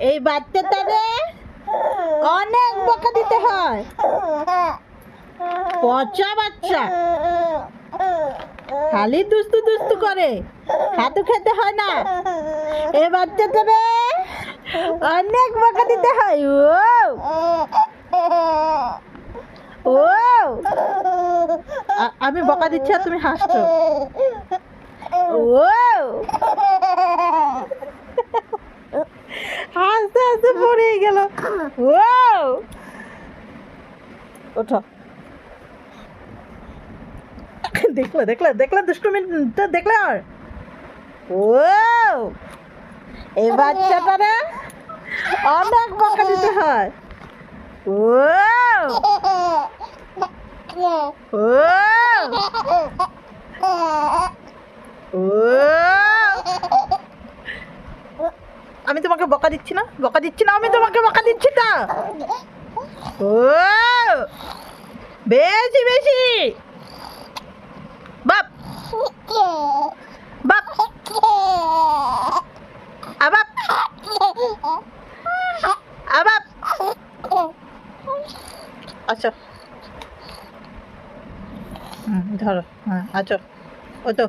এই বাচ্চাটারে অনেক বকা দিতে হয়। পচা বাচ্চা, খালি দুস্তু দুস্তু করে, হাতু খেতে হয় না। এই বাচ্চাটারে অনেক বকা দিতে হয়। ও আমি বকা দিচ্ছি আর তুমি হাসছো। ও হাসতে হাসতে পড়ে গেল। ও ওঠো। দেখলে দেখলে দেখলে দুষ্টুমি দেখলে আর। ও এই বাচ্চাটারে অনেক বকা দিতে হয়। ও ও ও আমি তোমাকে বকা দিচ্ছি না, বকা দিচ্ছি না, আমি তোমাকে বকা দিচ্ছি না। ও বেশি বেশি বাপ বাপ আবাপ আবাপ। আচ্ছা ধরো, হ্যাঁ আচ্ছা ও তো